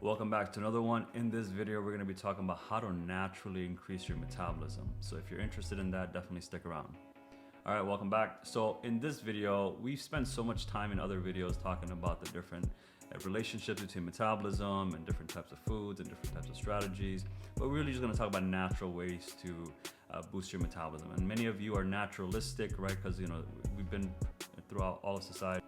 Welcome back to another one. In this video, we're going to be talking about how to naturally increase your metabolism. So if you're interested in that, definitely stick around. All right, welcome back. So in this video, we've spent so much time in other videos talking about the different relationships between metabolism and different types of foods and different types of strategies. But we're really just going to talk about natural ways to boost your metabolism. And many of you are naturalistic, right? Because we've been throughout all of society.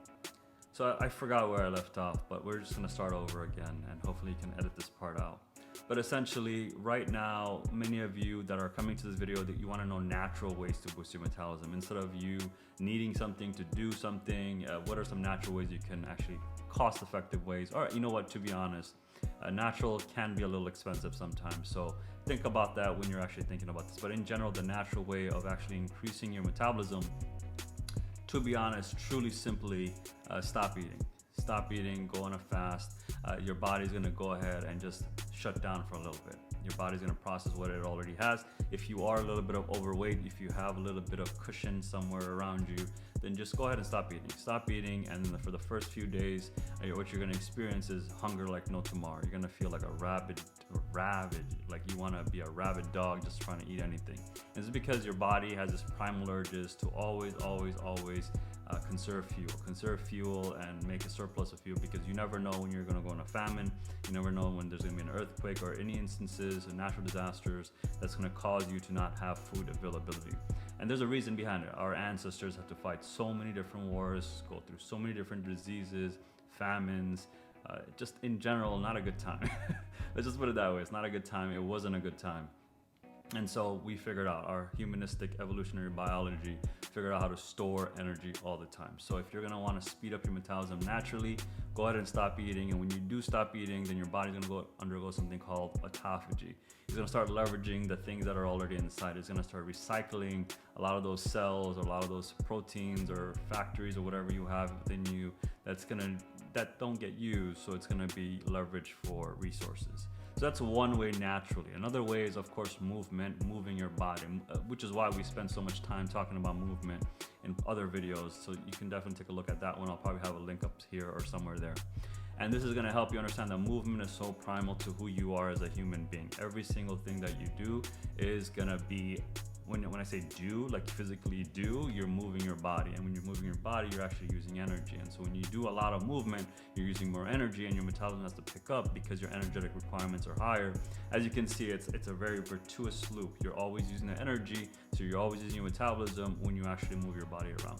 So I forgot where I left off, but we're just gonna start over again and hopefully you can edit this part out. But essentially, right now, many of you that are coming to this video, that you wanna know natural ways to boost your metabolism. Instead of you needing something to do something, what are some natural ways you can actually, cost-effective ways? Or you know what, to be honest, natural can be a little expensive sometimes. So think about that when you're actually thinking about this. But in general, the natural way of actually increasing your metabolism, to be honest, truly simply, stop eating. Stop eating, go on a fast. Your body's gonna go ahead and just shut down for a little bit. Your body's gonna process what it already has. If you are a little bit of overweight, if you have a little bit of cushion somewhere around you, then just go ahead and stop eating. Stop eating, and then for the first few days, what you're gonna experience is hunger like no tomorrow. You're gonna feel like a rabid, like you wanna be a rabid dog just trying to eat anything. And this is because your body has this primal urges to always conserve fuel and make a surplus of fuel, because you never know when you're going to go in a famine. You never know when there's going to be an earthquake or any instances of natural disasters that's going to cause you to not have food availability. And there's a reason behind it. Our ancestors had to fight so many different wars, go through so many different diseases, famines, just in general, not a good time. Let's just put it that way. It's not a good time. It wasn't a good time. And so we figured out, our humanistic evolutionary biology figured out how to store energy all the time. So if you're gonna wanna speed up your metabolism naturally, go ahead and stop eating. And when you do stop eating, then your body's gonna undergo something called autophagy. It's gonna start leveraging the things that are already inside. It's gonna start recycling a lot of those cells or a lot of those proteins or factories or whatever you have within you that don't get used. So it's gonna be leveraged for resources. So that's one way naturally. Another way is, of course, movement, moving your body, which is why we spend so much time talking about movement in other videos. So you can definitely take a look at that one. I'll probably have a link up here or somewhere there. And this is gonna help you understand that movement is so primal to who you are as a human being. Every single thing that you do is gonna be, when I say do, like physically do, you're moving your body. And when you're moving your body, you're actually using energy. And so when you do a lot of movement, you're using more energy and your metabolism has to pick up because your energetic requirements are higher. As you can see, it's a very virtuous loop. You're always using the energy, so you're always using your metabolism when you actually move your body around.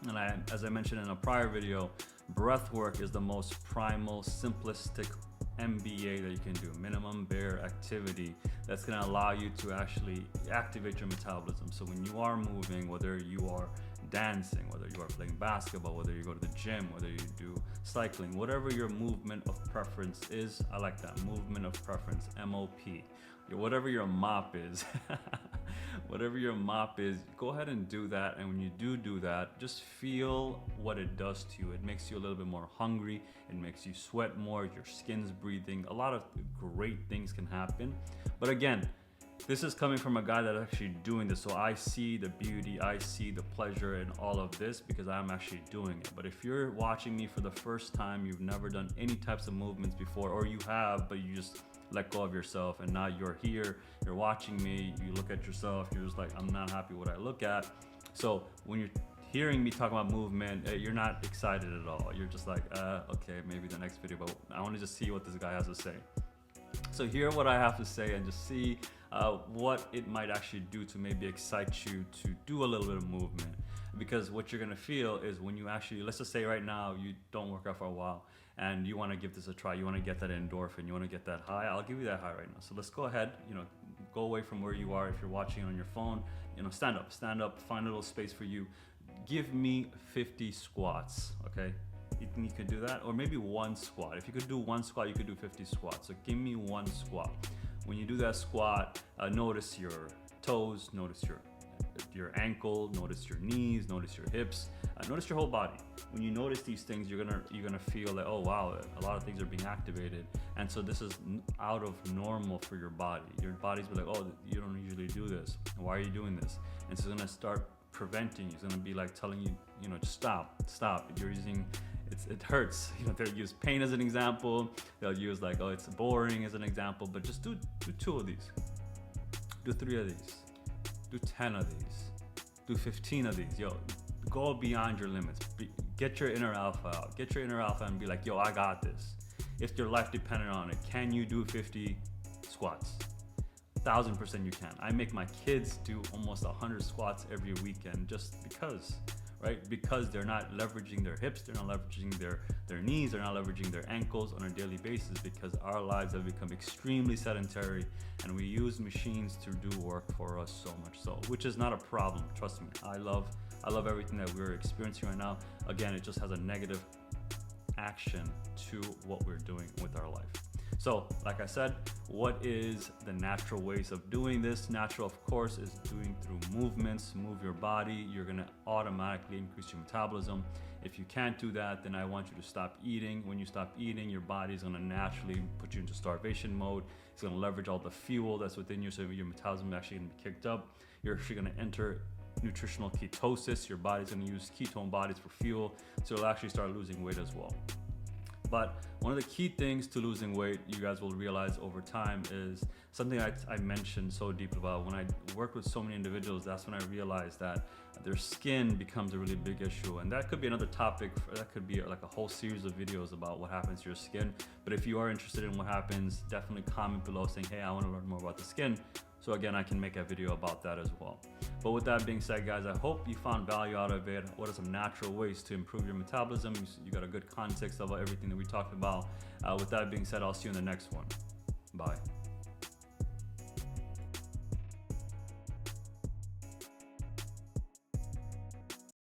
And as I mentioned in a prior video, breath work is the most primal, simplistic MBA that you can do, minimum bare activity, that's going to allow you to actually activate your metabolism. So when you are moving, whether you are dancing, whether you are playing basketball, whether you go to the gym, whether you do cycling, whatever your movement of preference is, I like that, movement of preference, MOP. Whatever your mop is, whatever your mop is, go ahead and do that. And when you do that, just feel what it does to you. It makes you a little bit more hungry. It makes you sweat more. Your skin's breathing. A lot of great things can happen. But again, this is coming from a guy that's actually doing this. So I see the beauty, I see the pleasure in all of this because I'm actually doing it. But if you're watching me for the first time, you've never done any types of movements before, or you have, but you just let go of yourself, and now you're here, you're watching me, you look at yourself, you're just like, I'm not happy what I look at. So when you're hearing me talk about movement, you're not excited at all. You're just like, okay, maybe the next video, but I want to just see what this guy has to say. So hear what I have to say and just see what it might actually do to maybe excite you to do a little bit of movement. Because what you're gonna feel is when you actually, let's just say right now, you don't work out for a while and you wanna give this a try, you wanna get that endorphin, you wanna get that high, I'll give you that high right now. So let's go ahead, go away from where you are. If you're watching on your phone, stand up, find a little space for you. Give me 50 squats, okay? You think you could do that? Or maybe one squat. If you could do one squat, you could do 50 squats. So give me one squat. When you do that squat, notice your toes, notice your ankle, notice your knees, notice your hips, notice your whole body. When you notice these things, you're gonna feel that, oh wow, a lot of things are being activated. And so this is out of normal for your body. Your body's be like, oh, you don't usually do this. Why are you doing this? And so it's gonna start preventing you. It's gonna be like telling you, just stop. You're using it hurts. You know, they'll use pain as an example. They'll use like, oh, it's boring as an example. But just do 2 of these. Do 3 of these. Do 10 of these. Do 15 of these. Yo, go beyond your limits. Get your inner alpha out. Get your inner alpha and be like, yo, I got this. If your life depended on it, can you do 50 squats? 1000% you can. I make my kids do almost 100 squats every weekend just because, right? Because they're not leveraging their hips, they're not leveraging their knees, they're not leveraging their ankles on a daily basis, because our lives have become extremely sedentary and we use machines to do work for us so much so, which is not a problem. Trust me. I love everything that we're experiencing right now. Again, it just has a negative action to what we're doing with our life. So, like I said, what is the natural ways of doing this? Natural, of course, is doing through movements. Move your body. You're gonna automatically increase your metabolism. If you can't do that, then I want you to stop eating. When you stop eating, your body's gonna naturally put you into starvation mode. It's gonna leverage all the fuel that's within you, so your metabolism is actually gonna be kicked up. You're actually gonna enter nutritional ketosis. Your body's gonna use ketone bodies for fuel, so it'll actually start losing weight as well. But one of the key things to losing weight, you guys will realize over time, is something I mentioned so deeply about. When I work with so many individuals, that's when I realized that their skin becomes a really big issue. And that could be another topic. That could be like a whole series of videos about what happens to your skin. But if you are interested in what happens, definitely comment below saying, hey, I want to learn more about the skin. So again, I can make a video about that as well. But with that being said, guys, I hope you found value out of it. What are some natural ways to improve your metabolism? You got a good context of everything that we talked about. With that being said, I'll see you in the next one. Bye.